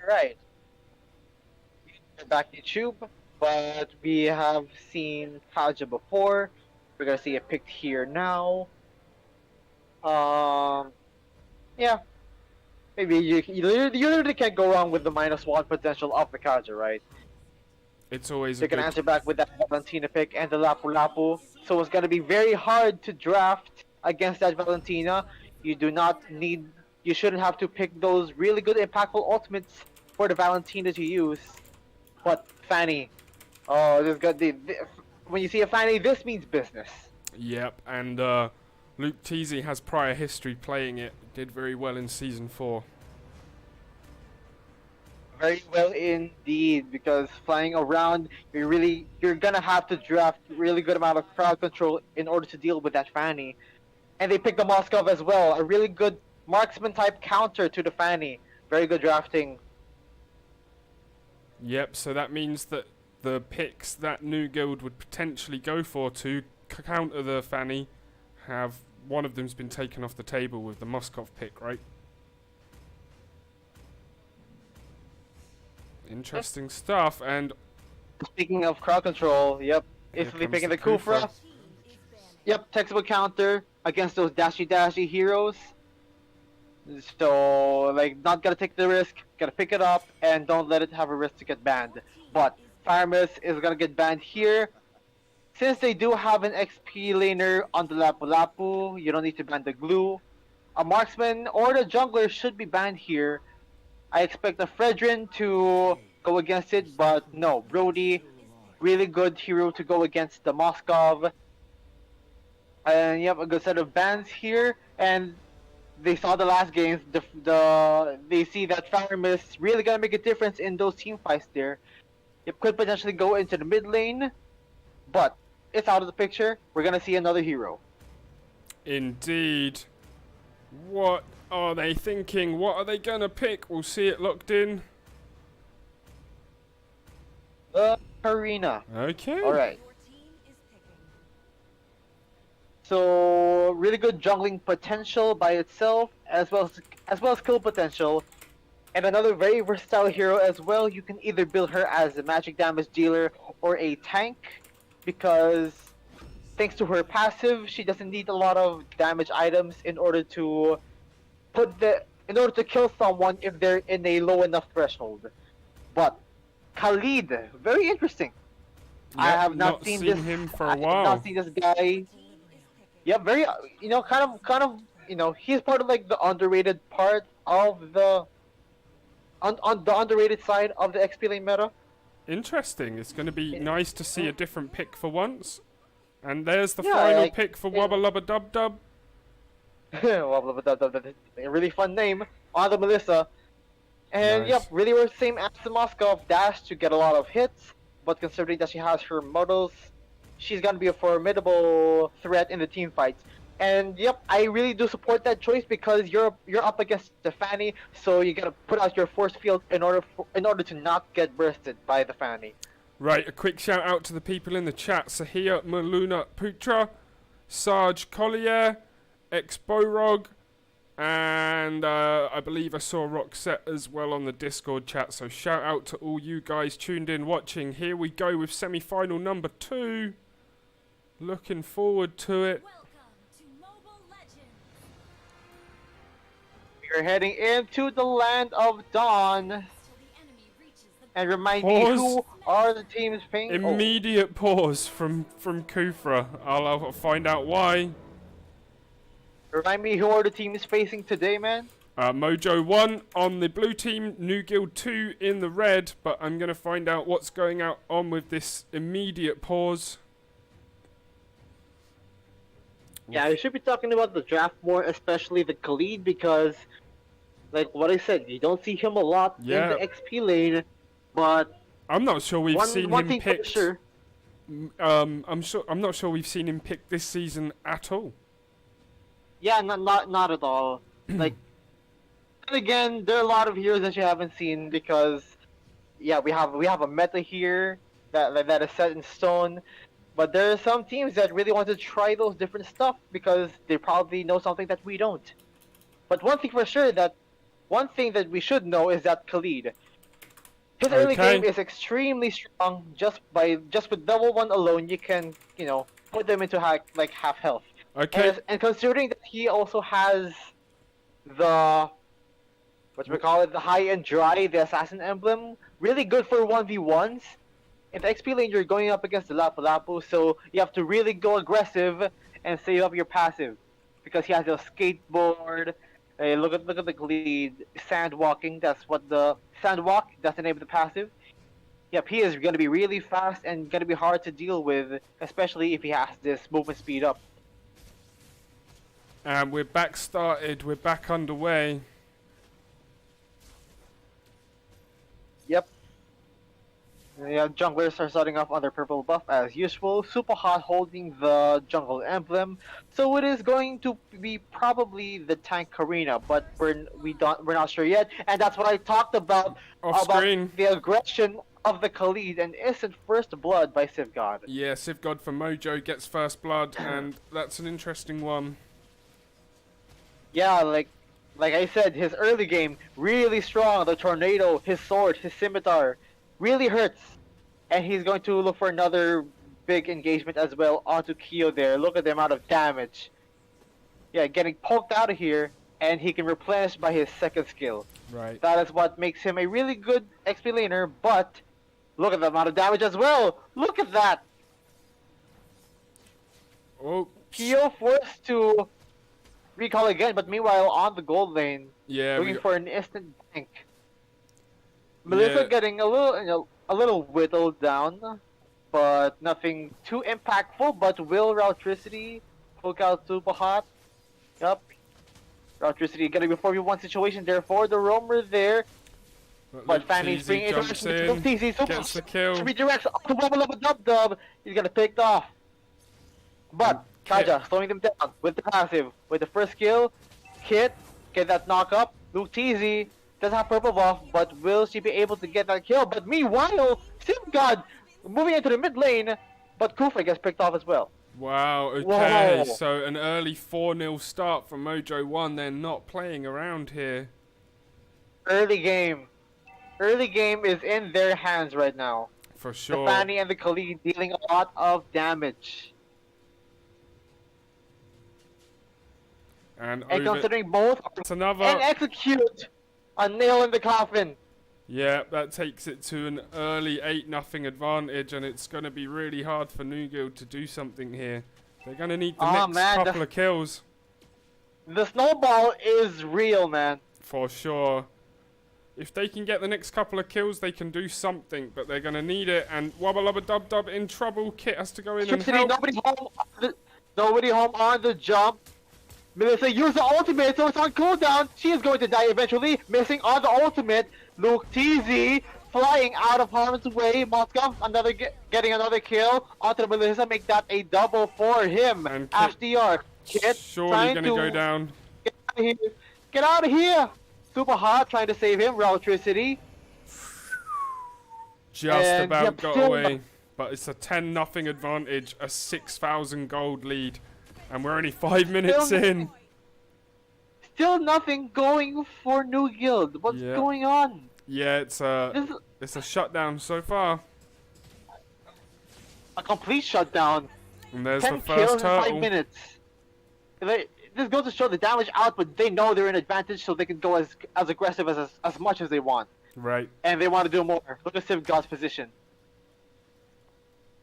Right. Back to YouTube, but we have seen Kaja before. We're gonna see it picked here now. Um, yeah, maybe you literally can't go wrong with the -1 potential of the Kaja, right? It's always a They can good. answer back with that Valentina pick and the Lapu Lapu, so it's gonna be very hard to draft against that Valentina. You do not need, you shouldn't have to pick those really good impactful ultimates for the Valentina to use. But Fanny, oh, this got when you see a Fanny, this means business. Yep, and Luke Teasy has prior history playing it. Did very well in season 4. Very well indeed, because flying around, you're gonna have to draft really good amount of crowd control in order to deal with that Fanny. And they picked the Moskov as well, a really good marksman type counter to the Fanny. Very good drafting. Yep, so that means that the picks that new guild would potentially go for to counter the Fanny have one of them's been taken off the table with the Moskov pick, right? Interesting stuff, and Speaking of crowd control, yep, instantly comes picking the the Kufra. Yep, textbook counter against those dashy heroes. So, like, not gonna take the risk, gotta pick it up, and don't let it have a risk to get banned. But Firemus is gonna get banned here. Since they do have an XP laner on the Lapu Lapu, you don't need to ban the glue. A marksman or the jungler should be banned here. I expect the Fredrin to go against it, but no, Brody, really good hero to go against the Moskov. And you have a good set of bans here, and they saw the last games. They see that Firemus really gonna make a difference in those team fights there. It could potentially go into the mid lane, but it's out of the picture. We're gonna see another hero. indeed, what are they thinking? What are they gonna pick? We'll see it locked in. The Arena. Okay. All right. So really good jungling potential by itself, as well as kill potential, and another very versatile hero as well. You can either build her as a magic damage dealer or a tank, because thanks to her passive, she doesn't need a lot of damage items in order to kill someone if they're in a low enough threshold. But Khalid, very interesting. I have not seen this. him for I a have while. not seen this guy. Yeah, very, kind of, he's part of like the underrated part of the on the underrated side of the XP lane meta. Interesting. It's going to be nice to see a different pick for once. And there's the Yeah, final like, pick for Wubba Lubba Dub Dub. A really fun name on the Melissa. And Nice. yep, really we're same as the Moscow dash to get a lot of hits, but considering that she has her models, she's gonna be a formidable threat in the team fights. And yep, I really do support that choice because you're up against the Fanny, so you gotta put out your force field in order to not get bursted by the Fanny. Right, a quick shout out to the people in the chat. Sahia Maluna Putra, Sarge Collier, Exborog, and I believe I saw Roxette as well on the Discord chat. So shout out to all you guys tuned in watching. Here we go with semi-final number 2. Looking forward to it. We're heading into the land of Dawn. And remind me, Pause. who are the teams playing? Immediate pause from Kufra. I'll find out why. Remind me, who are the teams facing today, man? Mojo 1 on the blue team, New Guild 2 in the red, but I'm going to find out what's going on with this immediate pause. Yeah, I should be talking about the draft more, especially the Khalid, because, like what I said, you don't see him a lot in the XP lane, but I'm not sure we've seen one him thing picked. for sure. I'm not sure we've seen him picked this season at all. Yeah, not at all. Like, and again, there are a lot of heroes that you haven't seen because, yeah, we have a meta here that is set in stone. But there are some teams that really want to try those different stuff because they probably know something that we don't. But one thing that we should know is that Khalid, His early game is extremely strong. Just with double one alone, you can put them into like half health. Okay. And considering that he also has the the high and dry, the assassin emblem, really good for 1v1s. In the XP lane, you're going up against the Lapu Lapu, so you have to really go aggressive and save up your passive because he has a skateboard. Look at the lead, sand walking. That's what the sand walk. That's the name of the passive. Yep, he is going to be really fast and going to be hard to deal with, especially if he has this movement speed up. And we're back started. We're back underway. Yep. Yeah, junglers are starting off on their purple buff as usual. Super Hot holding the jungle emblem, so it is going to be probably the tank arena, but we're not sure yet. And that's what I talked about Screen. The aggression of the Khalid and instant first blood by Sivgod. Yeah, Sivgod for Mojo gets first blood, and that's an interesting one. Yeah, like I said, his early game really strong. The tornado, his sword, his scimitar, really hurts. And he's going to look for another big engagement as well onto Kyo there. Look at the amount of damage. Yeah, getting poked out of here, and he can replenish by his second skill. Right. That is what makes him a really good XP laner, but look at the amount of damage as well. Look at that. Oh. Kyo forced to recall again, but meanwhile on the gold lane, looking for an instant tank. Melissa getting a little whittled down, but nothing too impactful. But will Routricity poke out Super Hot? Yup. Routricity getting a 4v1 situation there for the roamer there. But Fanny's bringing interaction with TZ. Gets the kill. Redirects off the wobble of a dub. He's gonna picked off. But Kaja slowing them down with the passive. With the first skill, Kit, get that knock up. Luke TZ doesn't have purple buff, but will she be able to get that kill? But meanwhile, Sivgod moving into the mid lane, but Kufa gets picked off as well. Wow, okay, so an early 4-0 start from Mojo 1. They're not playing around here. Early game is in their hands right now. For sure. The Fanny and the Khalid dealing a lot of damage. And considering both and execute a nail in the coffin. Yeah, that takes it to an early 8-0 advantage, and it's going to be really hard for New Guild to do something here. They're going to need the next couple of kills. The snowball is real, man. For sure. If they can get the next couple of kills, they can do something, but they're going to need it. And Wubba Lubba Dub Dub in trouble. Kit has to go in and help. Nobody home on the jump. Melissa used the ultimate, so it's on cooldown. She is going to die eventually, missing on the ultimate. Luke TZ flying out of harm's way. Moskov getting another kill onto the Melissa, make that a double for him. And HDR. Kit surely going to go down. Get out of here! Super Hot trying to save him. Routricity. Just about got away. But it's a 10-0 advantage, a 6,000 gold lead. And we're only 5 minutes in. Still nothing going for New Guild. What's going on? Yeah, it's a shutdown so far. A complete shutdown. And there's 10 the first kills turtle. in 5 minutes. This goes to show the damage output. They know they're in advantage, so they can go as aggressive as much as they want. Right. And they want to do more. Look at Sivgod's position.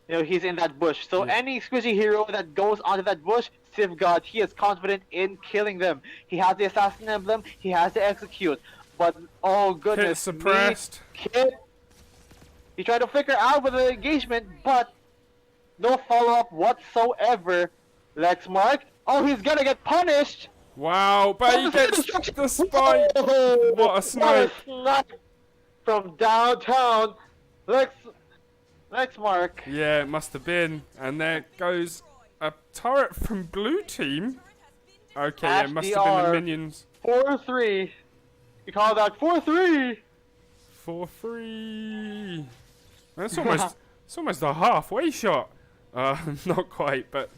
He's in that bush. So any squishy hero that goes onto that bush, Sivgod, he is confident in killing them. He has the assassin emblem. He has to execute. But oh goodness, Kit suppressed. Kit. He tried to flicker out with the engagement, but no follow-up whatsoever. Lexmark. Oh, he's gonna get punished. Wow, but he gets the spike. What a snipe. From downtown. Lexmark. Yeah, it must have been. And there goes a turret from blue team. Okay, yeah, it must have been the minions. 4-3. You call that 4-3? 4-3. That's almost a halfway shot. Not quite, but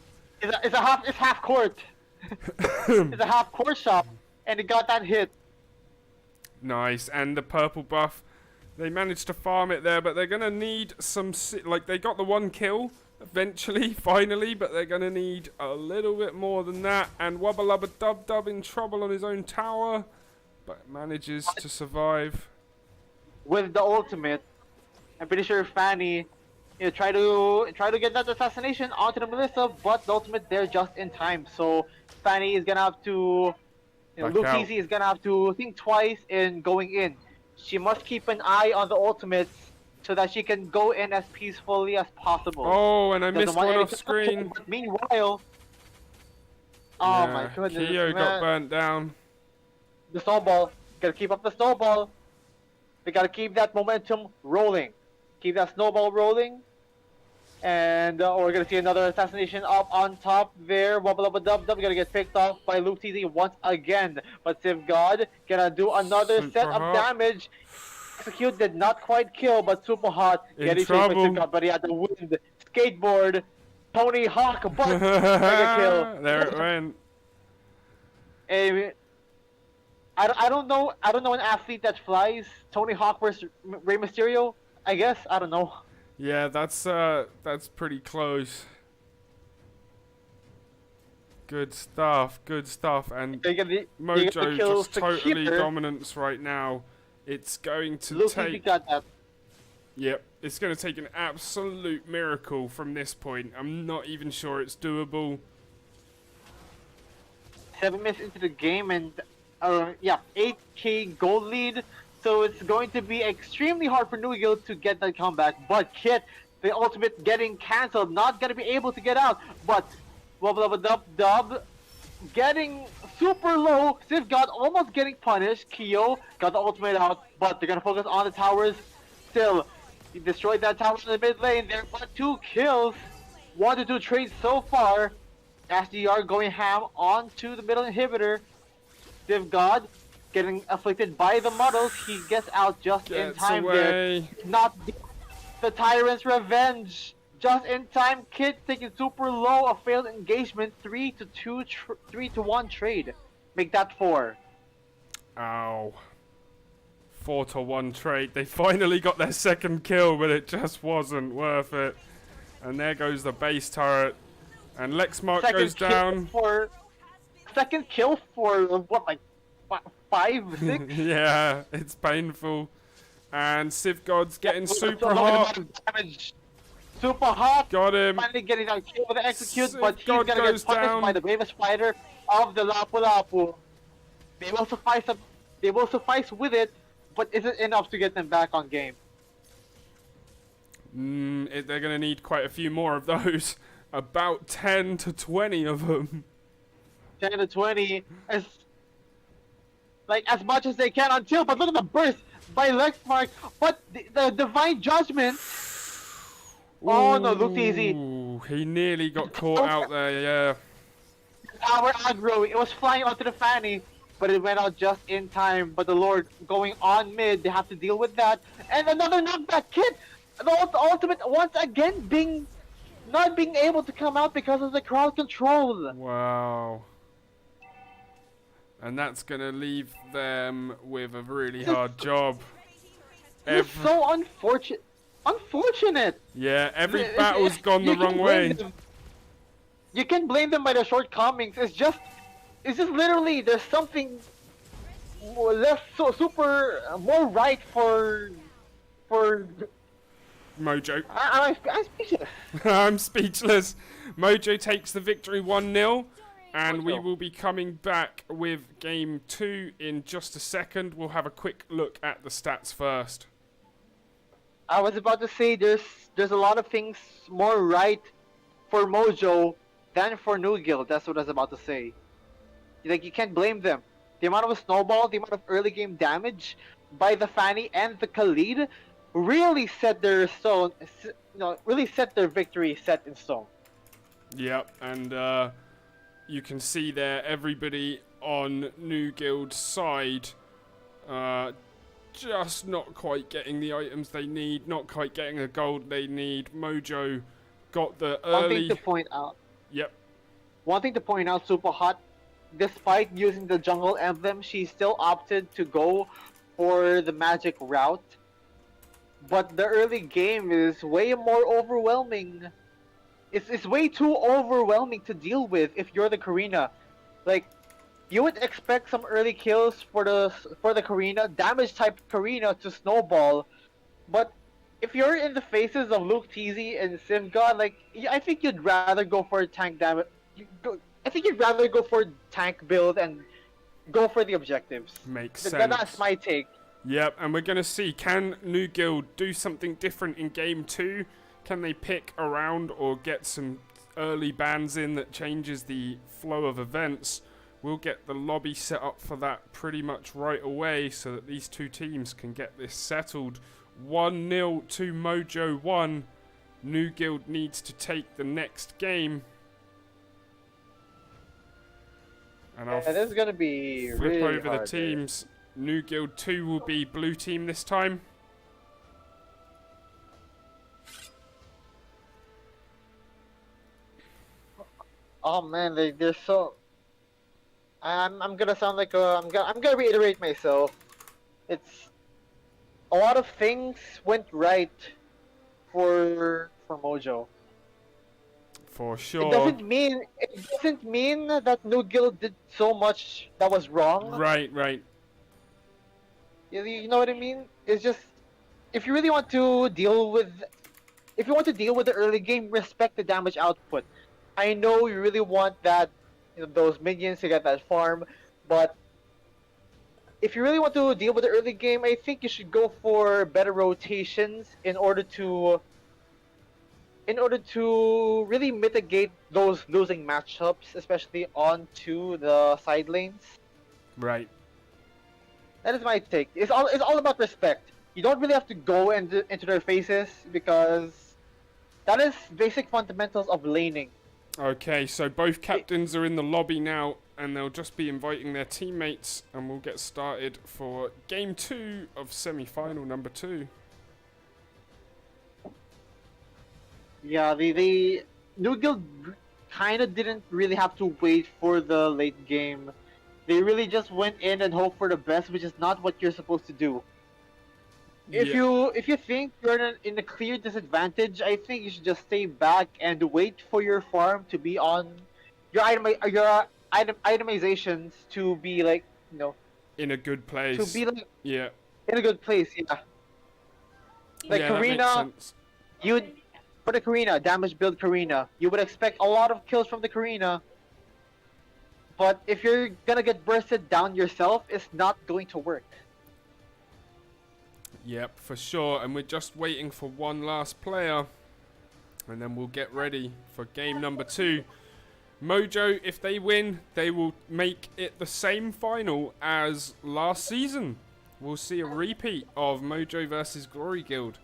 it's half court. It's a half court shot, and it got that hit. Nice, and the purple buff They managed to farm it there, but they're going to need some... Like, they got the 1 kill eventually, finally, but they're going to need a little bit more than that. And Wubba Lubba Dub Dub in trouble on his own tower, but manages to survive. With the ultimate, I'm pretty sure Fanny, try to get that assassination onto the Melissa, but the ultimate there just in time. So Fanny is gonna have to, Luke is gonna have to think twice in going in. She must keep an eye on the ultimates so that she can go in as peacefully as possible. Oh, and I missed one off screen. But meanwhile, oh my goodness, Kyo got burnt down. The snowball, gotta keep up the snowball. We gotta keep that momentum rolling. Keep that snowball rolling. And we're gonna see another assassination up on top there. Wubba Lubba Dub Dub gonna get picked off by Luke TZ once again. But Civ God gonna do another set of damage. Execute did not quite kill, but Super Hot getting chased by Civ God, but he had the wind. Skateboard, Tony Hawk, but mega kill. There it went. I don't know an athlete that flies. Tony Hawk versus Rey Mysterio, I guess. I don't know. Yeah, that's pretty close. Good stuff, and Mojo just totally dominance right now. It's going to take... got that. Yep, it's going to take an absolute miracle from this point. I'm not even sure it's doable. 7 minutes into the game and 8k gold lead. So it's going to be extremely hard for New Guild to get that comeback. But Kit, the ultimate getting cancelled, not going to be able to get out. But Wubba Lubba Dub Dub getting super low. Civ God almost getting punished. Kyo got the ultimate out, but they're going to focus on the towers. Still, he destroyed that tower in the mid lane there, but 2 kills. 1 to 2 trades so far. SDR going ham onto the middle inhibitor. Civ God getting afflicted by the models. He gets out just in time there. Not the Tyrant's revenge. Just in time, Kid taking super low, a failed engagement, 3 to 1 trade. Make that 4. Ow. 4 to 1 trade. They finally got their second kill, but it just wasn't worth it. And there goes the base turret. And Lexmark goes down. Second kill for what, like 5, 6? Yeah, it's painful. And Civ God's getting super hot. Super hot. Got him. Finally getting that kill with the execute, Civ but he's God gonna get punished down by the bravest fighter of the Lapu Lapu. They will suffice with it, but is it enough to get them back on game? They're gonna need quite a few more of those. About 10 to 20 of them. 10 to 20, as much as they can until, but look at the burst by Lexmark, but the Divine Judgment. Oh no, looked easy. He nearly got caught out there, yeah. Our aggro, it was flying onto the Fanny, but it went out just in time. But the Lord going on mid, they have to deal with that. And another knockback kit. The ultimate once again not being able to come out because of the crowd control. Wow. And that's going to leave them with a really hard job. It's so unfortunate. Yeah, every battle's gone the wrong way. You can blame them by their shortcomings. It's just literally there's something more right for Mojo. I'm speechless. I'm speechless. Mojo takes the victory 1-0. And we will be coming back with Game 2 in just a second. We'll have a quick look at the stats first. I was about to say there's a lot of things more right for Mojo than for New Guild. That's what I was about to say. Like, you can't blame them. The amount of snowball, the amount of early game damage by the Fanny and the Khalid really set their victory set in stone. Yep, and you can see there everybody on New Guild's side just not quite getting the items they need, not quite getting the gold they need. Mojo got the early... One thing to point out. Yep. One thing to point out, Super Hot, despite using the jungle emblem, she still opted to go for the magic route. but the early game is way more overwhelming. It's way too overwhelming to deal with if you're the Karina. Like, you would expect some early kills for the Karina, damage type Karina to snowball, but if you're in the faces of Luke TZ and Sivgod, like I think you'd rather go for tank damage. I think you'd rather go for tank build and go for the objectives. Makes That's sense. my take. Yep, and we're going to see, can New Guild do something different in Game 2? Can they pick around or get some early bans in that changes the flow of events? We'll get the lobby set up for that pretty much right away so that these two teams can get this settled. 1-0 to Mojo 1. New Guild needs to take the next game. And I'll this is gonna be flip really over the hard, teams. New Guild 2 will be blue team this time. Oh man, they're so. I'm gonna sound like I'm gonna reiterate myself. It's a lot of things went right for Mojo. For It sure. doesn't mean that New Guild did so much that was wrong. Right. You know what I mean? It's just if you really want to deal with the early game, respect the damage output. I know you really want that, those minions to get that farm, but if you really want to deal with the early game, I think you should go for better rotations in order to really mitigate those losing matchups, especially onto the side lanes. Right. That is my take. It's all about respect. You don't really have to go into their faces because that is basic fundamentals of laning. Okay, so both captains are in the lobby now, and they'll just be inviting their teammates, and we'll get started for Game 2 of semi-final number 2. Yeah, the New Guild kind of didn't really have to wait for the late game. They really just went in and hoped for the best, which is not what you're supposed to do. If you think you're in a clear disadvantage, I think you should just stay back and wait for your farm to be on your itemizations to be like, In a good place. to be like Yeah. in a good place. Yeah, like Yeah, that makes Karina, sense. for the Karina, damage build Karina, you would expect a lot of kills from the Karina. But if you're gonna get bursted down yourself, it's not going to work. Yep, for sure. And we're just waiting for one last player. And then we'll get ready for game number 2. Mojo, if they win, they will make it the same final as last season. We'll see a repeat of Mojo versus Glory Guild.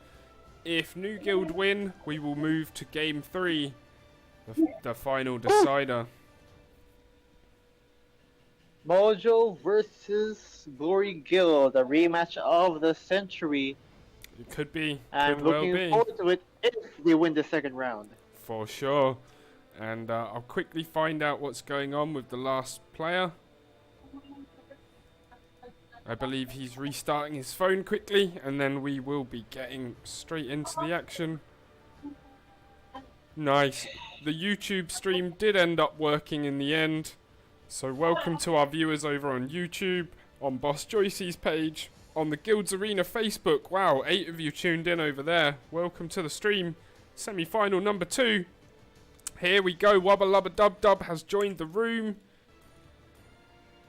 If New Guild win, we will move to game 3, the final decider. Mojo versus Glory Guild, a rematch of the century. It could be, I'm could well looking be. forward to it if they win the second round. For sure. And I'll quickly find out what's going on with the last player. I believe he's restarting his phone quickly, and then we will be getting straight into the action. Nice. The YouTube stream did end up working in the end. So welcome to our viewers over on YouTube, on Boss Joyce's page, on the GuildsArena Facebook. Wow, 8 of you tuned in over there. Welcome to the stream. Semi-final number 2. Here we go. Wubba Lubba Dub Dub has joined the room.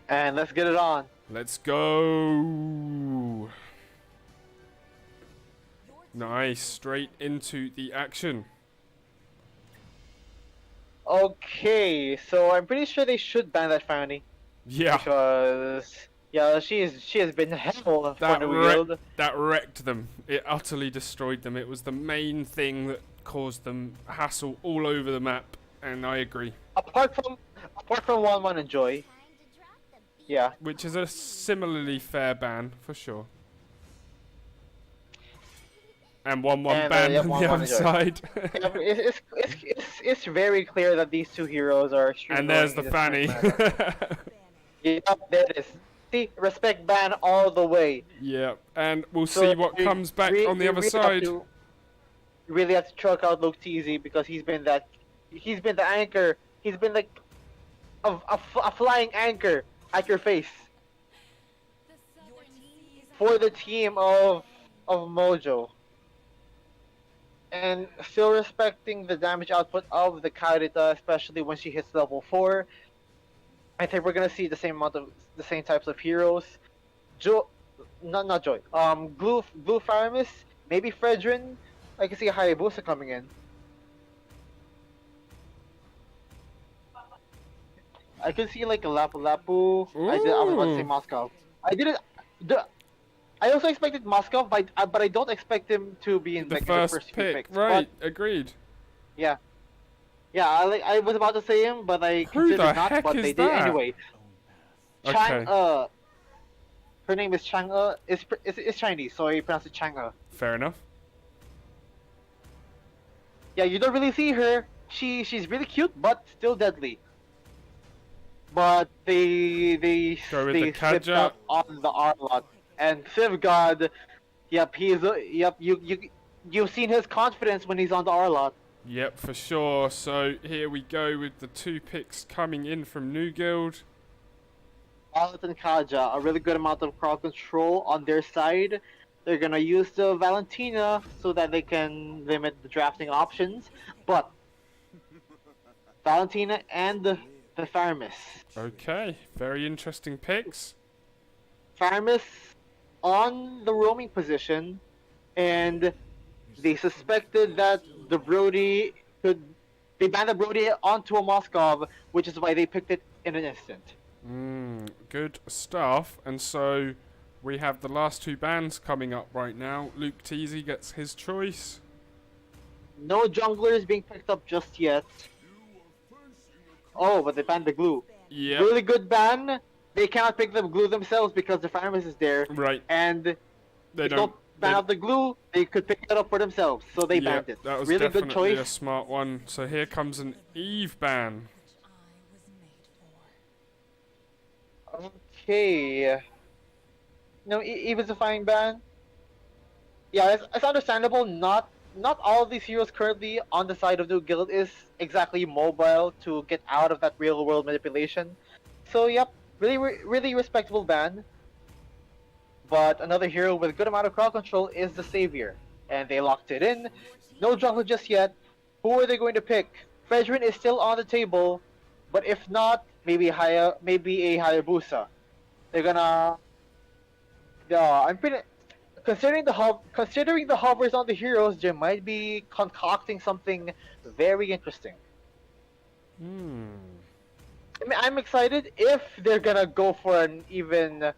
And let's get it on. Let's go. Nice. Straight into the action. Okay, so I'm pretty sure they should ban that Fanny. Yeah. Because she has been hell for That, the Guild. that wrecked them. It utterly destroyed them. It was the main thing that caused them hassle all over the map, and I agree. Apart from 1-1 and Joy. Yeah. Which is a similarly fair ban, for sure. And 1-1 ban yeah, on the 1-1 other enjoy. side. Yeah, it's very clear that these two heroes are extremely And there's the annoying in Fanny. this match. Yeah, there it is. See, respect ban all the way. Yeah, and we'll So see what comes back on the other side. You really have to choke out Luke Teasy because he's been the anchor. He's been like a flying anchor at your face for the team of Mojo. And still respecting the damage output of the Karita, especially when she hits level 4. I think we're gonna see the same types of heroes. Not Joy. Blue Faramis, maybe Fredrin. I can see a Hayabusa coming in. I can see like a Lapu Lapu. I was about to say Ooh. Moscow. I didn't. I also expected Moscow, but I don't expect him to be in The like first the first few pick, picks. right? But, Agreed. yeah. Yeah, I was about to say him, but I Who the considered not, heck but is they did that? anyway. Okay. Chang, her name is Chang, it's Chinese, so I pronounce it Chang. Fair enough. Yeah, you don't really see her. She's really cute, but still deadly. But they Go with the slipped Kaja. up on the Arlot. And Civ God, yep, you've seen his confidence when he's on the Arlot. Yep, for sure. So here we go with the 2 picks coming in from New Guild. Arlot and Kaja, a really good amount of crowd control on their side. They're gonna use the Valentina so that they can limit the drafting options. But Valentina and the Faramis. Okay, very interesting picks. Faramis on the roaming position, and they suspected that the Brody they banned the Brody onto a Moskov, which is why they picked it in an instant. Good stuff. And so we have the last 2 bans coming up right now. Luke Teasy gets his choice. No junglers being picked up just yet. Oh, but they banned the glue. Yep. Really good ban. They cannot pick the glue themselves because the Faramis is there. Right. And They if don't ban out the glue, they could pick it up for themselves. So they banned it. That was really good definitely choice. a smart one. So here comes an Eve ban. Okay. No, Eve is a fine ban. Yeah, it's understandable. Not all of these heroes currently on the side of New Guild is exactly mobile to get out of that real world manipulation. So yep, really respectable ban. But another hero with a good amount of crowd control is the Savior, and they locked it in. No jungler just yet. Who are they going to pick? Fredrin is still on the table, but if not, maybe a Hayabusa. They're gonna. Yeah, I'm pretty. Considering the hovers on the heroes, they might be concocting something very interesting. I mean, I'm excited if they're gonna go for an even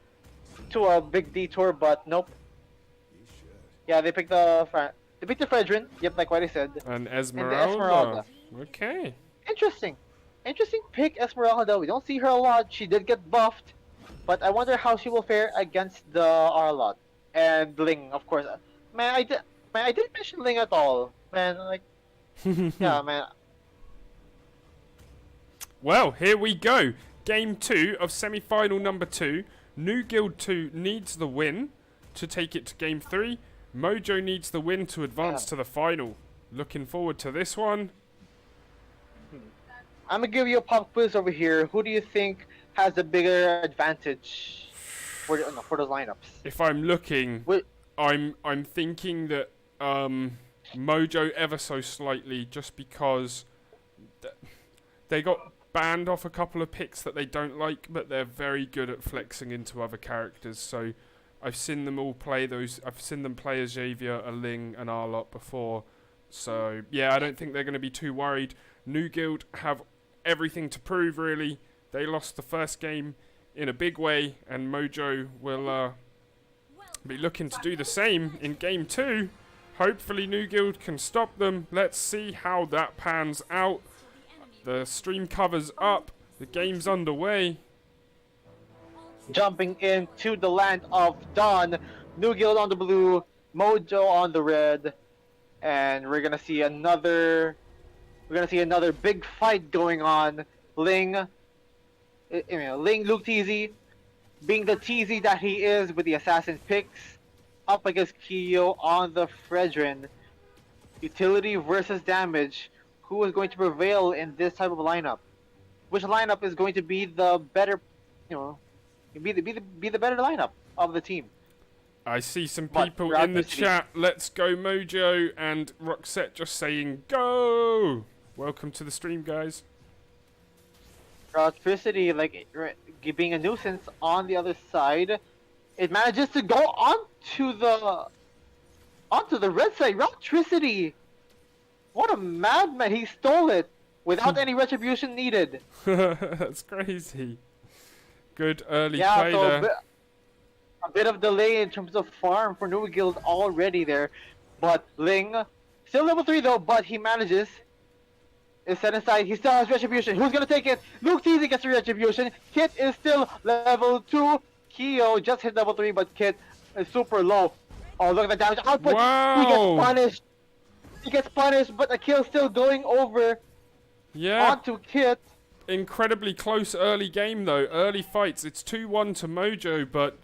to a big detour, but nope. Yeah, they picked the Fredrin. Yep, like what I said. And And the Esmeralda. Esmeralda. Okay. Interesting pick, Esmeralda. We don't see her a lot. She did get buffed, but I wonder how she will fare against the Arlot and Ling, of course. Man, I didn't mention Ling at all. Man, like, yeah, man. Well, here we go. Game 2 of semi-final number 2. New Guild 2 needs the win to take it to Game 3. Mojo needs the win to advance to the final. Looking forward to this one. I'm gonna give you a pop quiz over here. Who do you think has the bigger advantage for those lineups? If I'm looking, Wait. I'm thinking that Mojo ever so slightly, just because they got banned off a couple of picks that they don't like, but they're very good at flexing into other characters. So I've seen them all play those. I've seen them play a Xavier, a Ling, an Arlot before. So yeah, I don't think they're going to be too worried. New Guild have everything to prove, really. They lost the first game in a big way, and Mojo will be looking to do the same in Game 2. Hopefully New Guild can stop them. Let's see how that pans out. The stream covers up. The game's underway. Jumping into the land of Dawn, New Guild on the blue, Mojo on the red, and we're gonna see another big fight going on. Ling, Luke Teasy, being the TZ that he is with the assassin picks, up against Kyo on the Fredrin. Utility versus damage. Who is going to prevail in this type of lineup? Which lineup is going to be the better, you know, be the better lineup of the team? I see some But people throughout in the the city- chat. Let's go Mojo and Roxette just saying go. Welcome to the stream, guys. Electricity, like being a nuisance on the other side, it manages to go onto the red side. Electricity, what a madman! He stole it without any retribution needed. That's crazy. Good early Yeah, play so there. a bit of delay in terms of farm for New Guild already there, but Ling still level 3 though, but he manages. Is set aside. He still has retribution. Who's gonna take it? Luke Teasy gets the retribution. Kit is still level 2. Kyo just hit level 3, but Kit is super low. Oh, look at the damage output. Wow. He gets punished. He gets punished, but the kill still going over Yeah, onto Kit. incredibly close early game though. Early fights. It's 2-1 to Mojo, but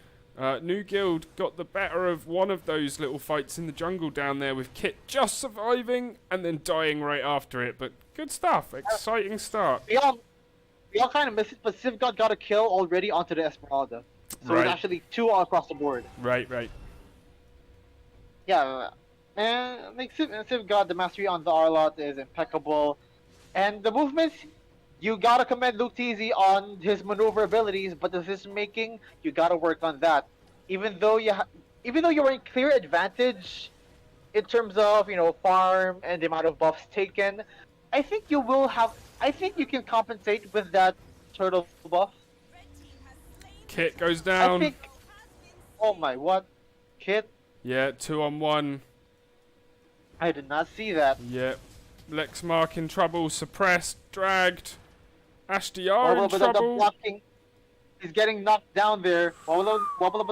New Guild got the better of one of those little fights in the jungle down there with Kit just surviving and then dying right after it. But good stuff. Exciting start. We all kind of missed it, but Civ got a kill already onto the Esmeralda. So Right. it's actually 2 all across the board. Right, right. Yeah, and like Civ got the mastery on the Arlot is impeccable. And the movements, you gotta commend Luke Teasy on his maneuver abilities, but the decision making, you gotta work on that. Even though you're in clear advantage in terms of farm and the amount of buffs taken, I think you can compensate with that turtle buff. Kit goes I down. think. Oh my, what? Kit? Yeah, 2-on-1. I did not see that. Yep. Lexmark in trouble. Suppressed. Dragged. HDR Wobble in Dub Dub trouble. blocking. He's getting knocked down there. Wobble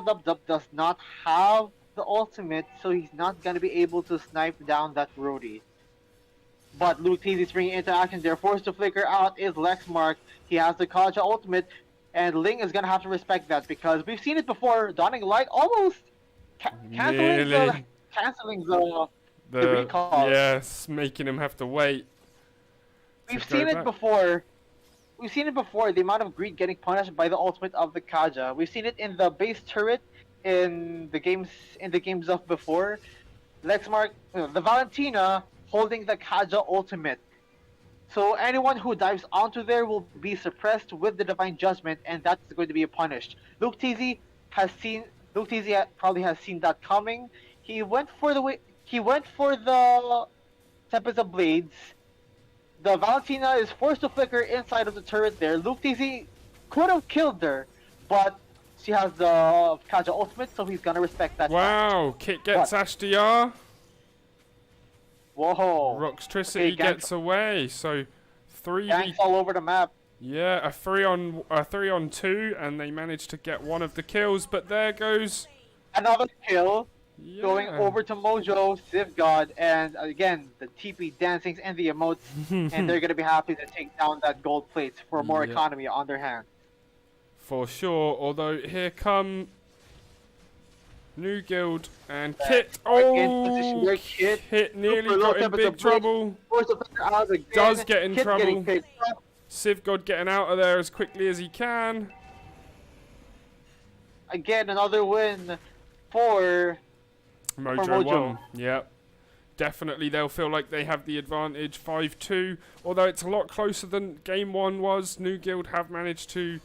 Dub Dub does not have the ultimate, so he's not gonna be able to snipe down that roadie. But Luke Teasy's bringing into action there. Forced to flicker out is Lexmark. He has the Kaja ultimate, and Ling is gonna have to respect that because we've seen it before. Dawning Light almost Nearly. canceling the recall. Yes, making him have to wait. We've go seen it back. before. We've seen it before, the amount of greed getting punished by the ultimate of the Kaja. We've seen it in the base turret in the games of before. Lexmark, the Valentina holding the Kaja ultimate. So anyone who dives onto there will be suppressed with the Divine Judgment, and that's going to be punished. Luke Teasy probably has seen that coming. He went for the Tempest of Blades. The Valentina is forced to flicker inside of the turret there. Luke Teasy could have killed her, but she has the Kaja ultimate, so he's gonna respect that. Wow, Kit gets HDR. Whoa. Roxtricity Okay, gets away. So 3v. Gangs all over the map. Yeah, a 3-on-2, and they managed to get one of the kills. But there goes. Another kill. Yeah. Going over to Mojo, Civ God, and again, the TP dancings and the emotes, and they're gonna be happy to take down that gold plate for more Yeah. economy on their hands. For sure. Although here come New Guild and Kit. in position Oh, there, Kit. Kit nearly Super low got in temperature big trouble. Forced to flicker out again. Does get in Kit trouble. getting picked up. Civ God getting out of there as quickly as he can. Again, another win for Mojo Mojo. won. Yep. Definitely they'll feel like they have the advantage 5-2. Although it's a lot closer than game 1 was. New Guild have managed to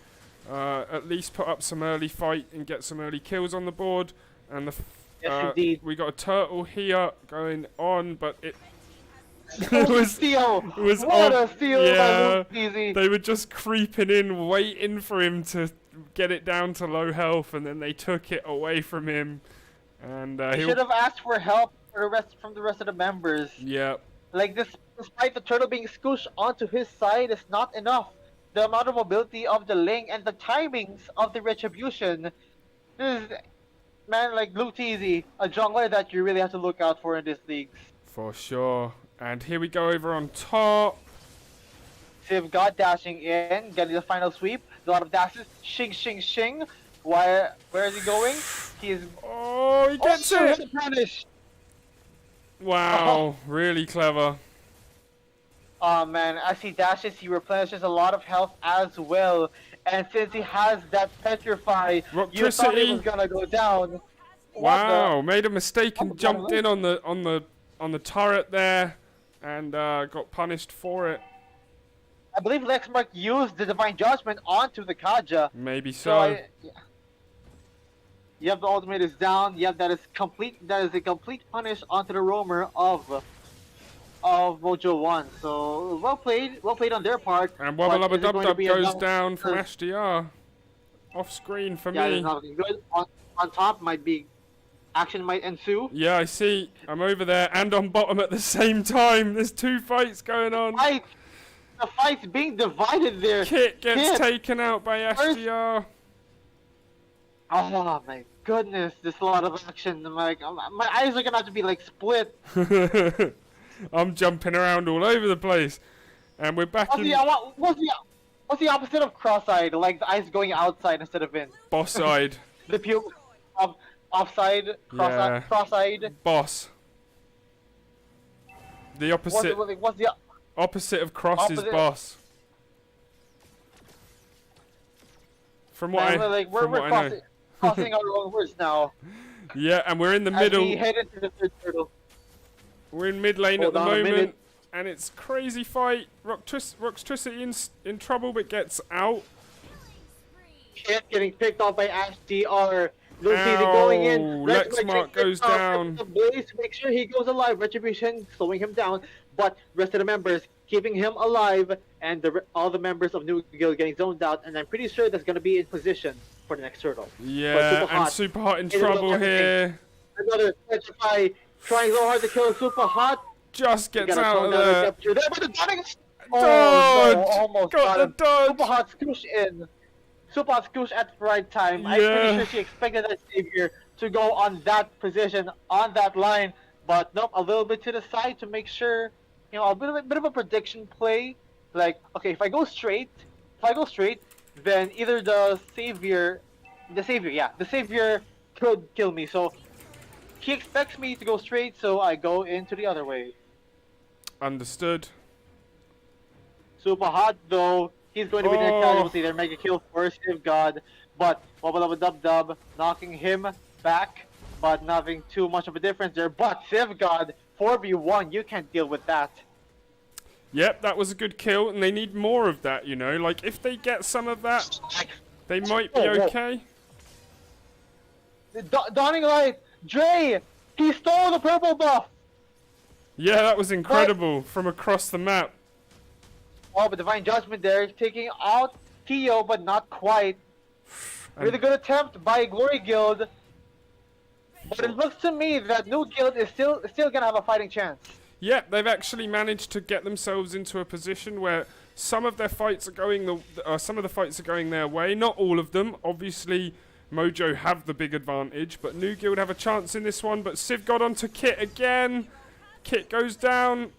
at least put up some early fight and get some early kills on the board. And Yes, indeed. we got a turtle here going on, but it Steal! was What odd. a steal Yeah, by Luke Teasy. they were just creeping in, waiting for him to get it down to low health, and then they took it away from him. And He should have asked for help from the rest of the members. yeah, Like this, despite the turtle being scooshed onto his side, is not enough. The amount of mobility of the Ling and the timings of the retribution. This is, man, like Luke Teasy, a jungler that you really have to look out for in this league. for sure. And here we go over on top. Civ God dashing in, getting the final sweep. A lot of dashes. Shing, shing, shing. Where is he going? He's Oh, he gets it's it! a punish. Wow, really clever. Oh man, as he dashes, he replenishes a lot of health as well. And since he has that petrify, you thought it was Rocktricity. gonna go down. What the? Wow, made a mistake What and the jumped hell? in on the turret there, and got punished for it. I believe Lexmark used the Divine Judgment onto the Kaja. Maybe So so. Yep, the ultimate is down. Yep, that is complete. That is a complete punish onto the roamer of Mojo 1. So well played on their part. And But Wubba Lubba is it Dub going to Dub be goes enough? down from HDR. Off screen for Yeah, me. there's nothing good. On top might be action might ensue. Yeah, I see. I'm over there and on bottom at the same time. There's two fights going on. The fight's being divided there. Kit gets Kit. taken out by HDR. Oh my goodness, there's a lot of action. I'm like, my eyes are gonna have to be like split. I'm jumping around all over the place. And we're back in What's the opposite of cross-eyed? Like the eyes going outside instead of in. boss-eyed. The pupil offside, Yeah. cross-eyed. Boss. The opposite What's the opposite of cross is opposite? boss. From what Man, I we're know. crossing our own words now. Yeah, and we're in the As middle. we head into the third turtle. We're in mid lane at Hold the on a moment, minute. and it's crazy fight. Rocktricity in trouble, but gets out. Kit getting picked off by HDR. Lucy going in. Ow, Lexmark goes down. The Blaze, make sure he goes alive. Retribution slowing him down, but rest of the members keeping him alive, and all the members of New Guild getting zoned out. And I'm pretty sure that's gonna be in position for the next turtle. Yeah, and Super Hot in trouble here. Another Petrify trying so hard to kill Super Hot. Just You gets gotta out tone of down the there. temperature there, but the dodging. Dodge! No, almost Got the him. dodge. Super Hot scoosh in. Super Hot scoosh at the right time. I'm Yeah. pretty sure she expected that savior to go on that position, on that line, but nope, a little bit to the side to make sure, you know, a bit of a prediction play. Like, okay, if I go straight, then either the savior could kill me. So he expects me to go straight, so I go into the other way. Understood. Super Hot though, he's going to be the casualty. They're mega kill for Civ God, but Wubba Lubba Dub Dub knocking him back, but nothing too much of a difference there. But Civ God 4v1, you can't deal with that. Yep, that was a good kill, and they need more of that, you know? Like, if they get some of that, they might be Whoa. okay. Dawning Light, Dre, he stole the purple buff. Yeah, that was incredible from across the map. Oh, but Divine Judgment there, taking out Kyo, but not quite. Really good attempt by Glory Guild. But it looks to me that New Guild is still gonna have a fighting chance. Yeah, they've actually managed to get themselves into a position where some of their fights are going some of the fights are going their way. Not all of them. Obviously, Mojo have the big advantage, but New Guild have a chance in this one. But Civ got onto Kit again. Kit goes down.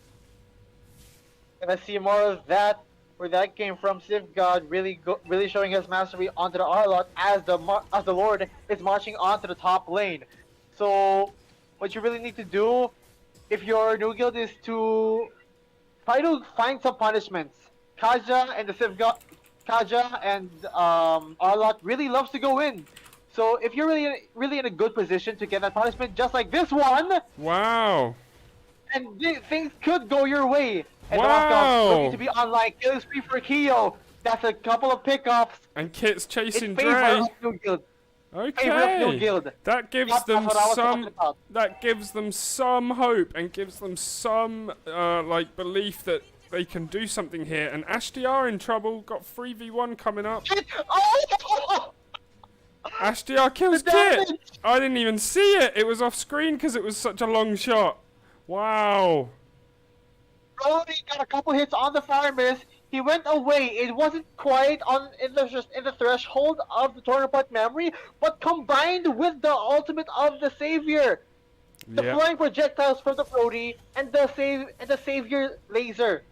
Gonna see more of that, where that came from. Civ God really showing his mastery onto the Arlot as the Lord is marching onto the top lane. So, what you really need to do, if your New Guild, is to try to find some punishments. Kaja and the Civ God, Kaja and Arlot really loves to go in. So if you're really in a good position to get that punishment, just like this one, Wow. and things could go your way. And the Wow. knockout looking to be online. Killing spree for Kyo. That's a couple of pickups And Kit's chasing in favor Dre. of New Guild. Favor of New Okay. Guild. That gives That's them what I was some. talking about. That gives them some hope and gives them some like belief that they can do something here. And HDR in trouble. Got 3v1 coming up. Oh! HDR kills The Kit. damage! I didn't even see it. It was off screen because it was such a long shot. Wow. Brody got a couple hits on the farmers. He went away. It wasn't quite in the threshold of the Tornaport memory, but combined with the ultimate of the Savior, the Yep. flying projectiles from the Brody and the Savior laser.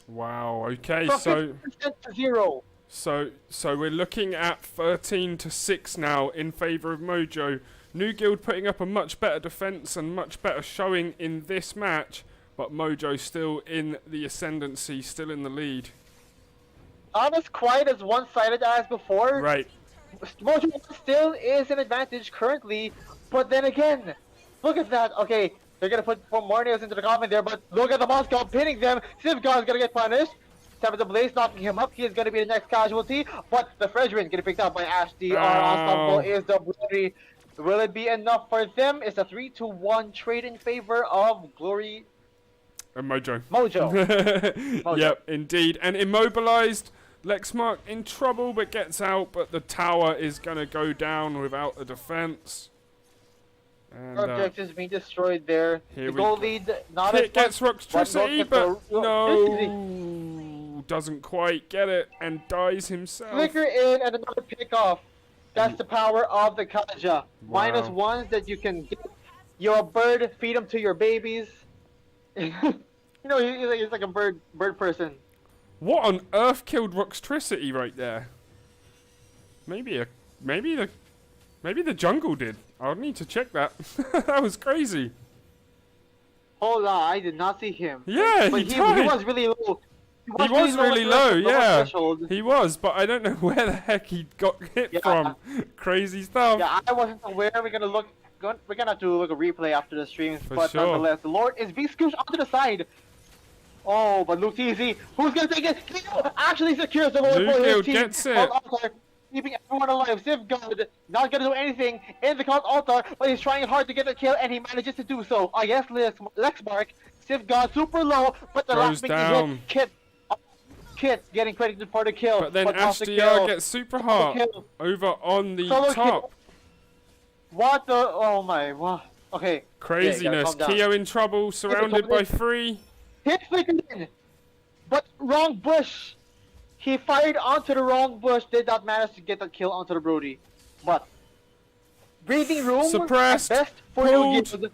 Wow. Okay. From So 50% to 0. So we're looking at 13-6 now in favour of Mojo. New Guild putting up a much better defence and much better showing in this match, but Mojo still in the ascendancy, still in the lead. Not as quite as one-sided as before. Right. Mojo still is an advantage currently, but then again, look at that. Okay, they're gonna put more nails into the coffin there, but look at the Moscow pinning them. Sivgod's gonna get punished. Seven the Blaze knocking him up. He is gonna be the next casualty, but the Fredrin getting picked up by Ash DR. Ensemble is the Glory. Will it be enough for them? It's a 3-1 trade in favor of Glory. Mojo. Mojo. Yep, indeed. And immobilized. Lexmark in trouble but gets out, but the tower is going to go down without a defense. And Objectives being destroyed there. The goal lead not Hit as gets Rocktricity, but no, doesn't quite get it and dies himself. Flicker in and another pickoff. That's the power of the Kaja. Wow. -1s that you can get. You're a bird, feed them to your babies. You know, he's like a bird person. What on earth killed Rocktricity right there? Maybe the jungle did. I'll need to check that. That was crazy. Hold on, I did not see him. Yeah, but he he died. was really low. He was really low, yeah. Threshold. He was, but I don't know where the heck he got hit from. Crazy stuff. Yeah, I wasn't aware. We're gonna have to look a replay after the streams, but sure. nonetheless, the Lord is being scooched onto the side. Oh, but Luke's easy. Who's gonna take it? Actually secures the Lord for his team. Gets it. Keeping everyone alive. Sivgod not gonna do anything in the Cult Altar, but he's trying hard to get the kill, and he manages to do so. I guess Lexmark, Sivgod super low, but the last down. Kit getting credited for the kill. But then HDR gets super hot over on the top. Kill. What the? Oh my! What? Okay. Craziness. Keo in trouble, surrounded by 3. Hit flickered in, but wrong bush. He fired onto the wrong bush. Did not manage to get the kill onto the Brody. But breathing room suppressed. At best for Pulled. Guild.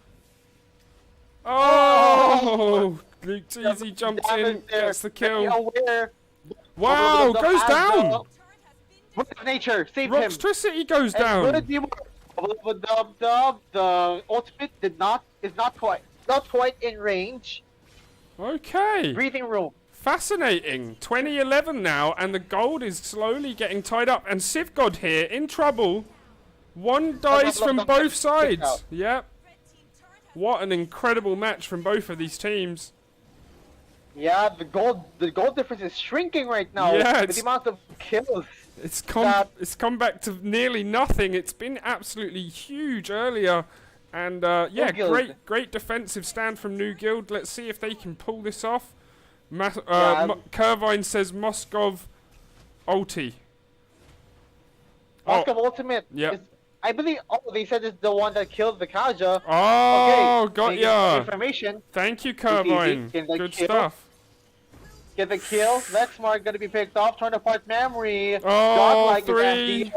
Oh! Luke Teasy jumps in, gets the kill. Wow, goes down! Nature, save him. Rocktricity goes down. The ultimate is not quite in range. Okay. Breathing room. Fascinating. 2011 now, and the gold is slowly getting tied up. And Sivgod here in trouble. One dies from both sides. Yep. What an incredible match from both of these teams. Yeah, the gold difference is shrinking right now. Yeah, with the amount of kills. It's come back to nearly nothing. It's been absolutely huge earlier. And yeah, great defensive stand from New Guild. Let's see if they can pull this off. Curvine says Moskov ulti. Moskov ultimate. Yeah. I believe. Oh, they said it's the one that killed the Kaja. Oh, okay. got ya. Information. Thank you, Curvine. Good stuff. Get the kill. Lexmark gonna be picked off. Torn apart memory. Oh, 3.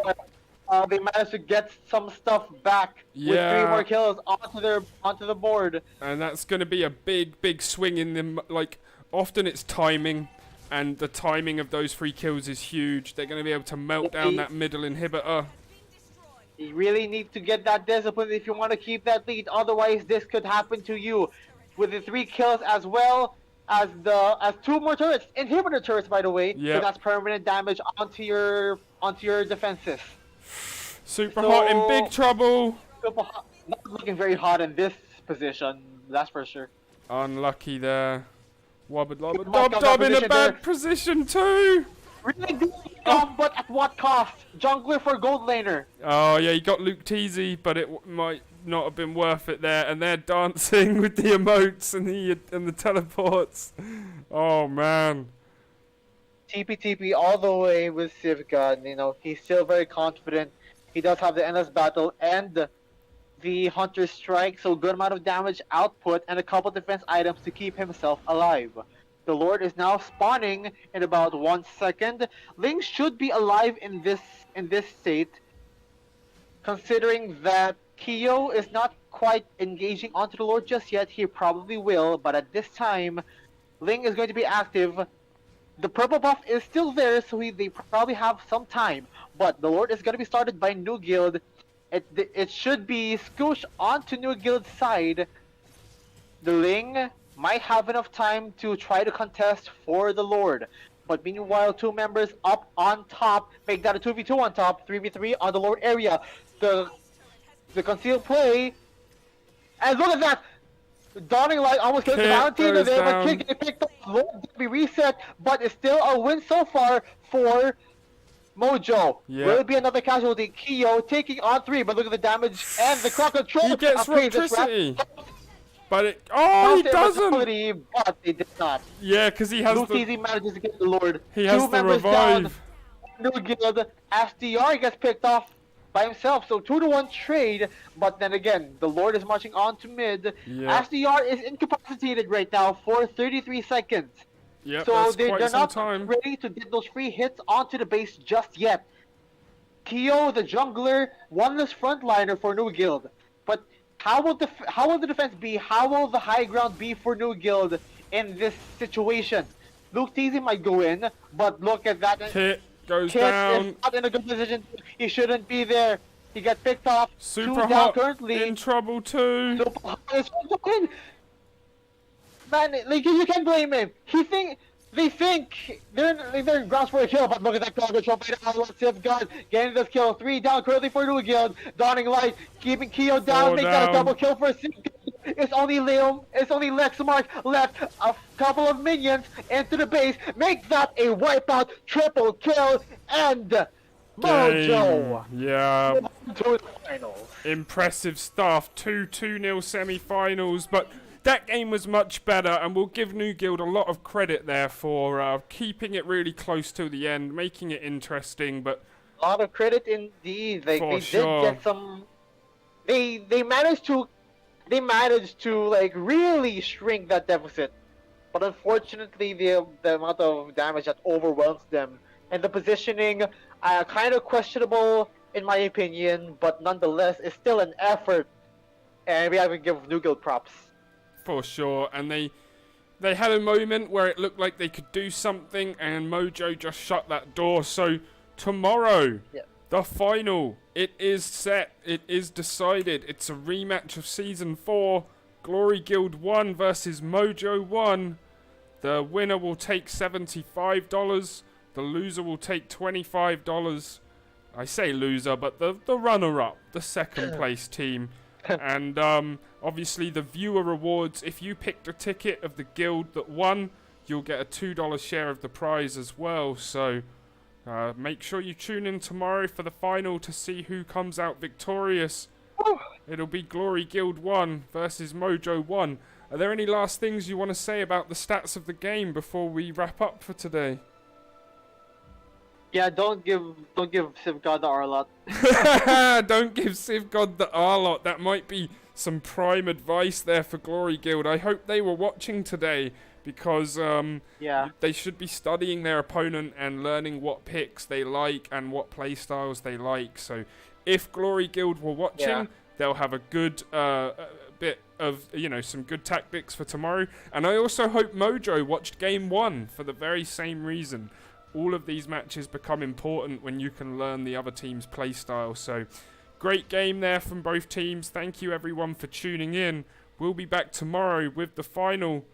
They managed to get some stuff back with 3 more kills onto the board. And that's gonna be a big swing in them. Like often it's timing, and the timing of those 3 kills is huge. They're gonna be able to melt down that middle inhibitor. You really need to get that discipline if you want to keep that lead. Otherwise, this could happen to you. With the 3 kills as well as 2 more turrets, inhibitor turrets, by the way. Yeah. So that's permanent damage onto your defenses. Super hot in big trouble. Super hot. Not looking very hot in this position. That's for sure. Unlucky there. Wobba Dob in a bad position too. Really good, but at what cost? Jungler for gold laner. Oh yeah, you got Luke Teasy, but it might not have been worth it there. And they're dancing with the emotes and the teleports. Oh man. TP all the way with Sivgod. You know, he's still very confident. He does have the endless battle and the Hunter's Strike, so good amount of damage output and a couple defense items to keep himself alive. The Lord is now spawning in about 1 second. Ling should be alive in this state, considering that Keo is not quite engaging onto the Lord just yet. He probably will, but at this time, Ling is going to be active. the purple buff is still there, so they probably have some time. But the Lord is going to be started by New Guild. It should be Scoosh onto New Guild's side. The Ling might have enough time to try to contest for the Lord. But meanwhile, two members up on top make that a 2v2 on top, 3v3 on the Lord area. The concealed play, and look at that! Dawning Light almost kills the Valentina there, but Kid getting picked up. Lord to be reset, but it's still a win so far for Mojo. Yeah. Will it be another casualty? Kyo taking on 3, but look at the damage and the crowd control. He gets Rocktricity. But he doesn't! But they did not. Yeah, because he has Luke manages to get the Lord. He has Two the members revive. down. New Guild. SDR gets picked off by himself, so 2-to-1 trade. But then again, the Lord is marching on to mid. Yeah. SDR is incapacitated right now for 33 seconds. Yep, So that's they're quite some not time. ready to get those free hits onto the base just yet. Kyo, the jungler, one-less frontliner for New Guild. But how will the defense be? How will the high ground be for New Guild in this situation? Luke Teasy might go in, but look at that. Kit goes Kit down. is not in a good position. He shouldn't be there. He gets picked off. Super Two down Hot currently. in trouble too. Super Hot is in. Man, like you can't blame him. They think they're in grounds for a kill, but look at that crowd control by the Outlaw Sith God getting this kill. 3 down currently for New Guild. Dawning Light keeping Kyo down, 4 make that down. a double kill for Sith. It's only Liam, it's only Lexmark left. A couple of minions into the base. Make that a wipeout, triple kill, and Mojo Yeah. to the finals. Impressive stuff. 2-2-0 semi-finals, but that game was much better, and we'll give New Guild a lot of credit there for keeping it really close to the end, making it interesting. But A lot of credit indeed. Like For they sure. did get some. They managed to like really shrink that deficit, but unfortunately the amount of damage that overwhelms them and the positioning, kind of questionable in my opinion, but nonetheless it's still an effort, and we have to give New Guild props. for sure, and they had a moment where it looked like they could do something, and Mojo just shut that door. So tomorrow, Yeah. the final, it is set, it is decided. It's a rematch of Season 4, Glory Guild 1 versus Mojo 1. The winner will take $75, the loser will take $25. I say loser, but the runner-up, the second place team. And obviously the viewer rewards, if you picked a ticket of the guild that won, you'll get a $2 share of the prize as well. So make sure you tune in tomorrow for the final to see who comes out victorious. It'll be Glory Guild 1 versus Mojo 1. Are there any last things you want to say about the stats of the game before we wrap up for today? Yeah, don't give Civ God the Arlot. Don't give Civ God the Arlot. That might be some prime advice there for Glory Guild. I hope they were watching today, because Yeah. they should be studying their opponent and learning what picks they like and what playstyles they like. So if Glory Guild were watching, Yeah. they'll have a good bit of, some good tactics for tomorrow. And I also hope Mojo watched Game 1 for the very same reason. All of these matches become important when you can learn the other team's playstyle. So, great game there from both teams. Thank you everyone for tuning in. We'll be back tomorrow with the final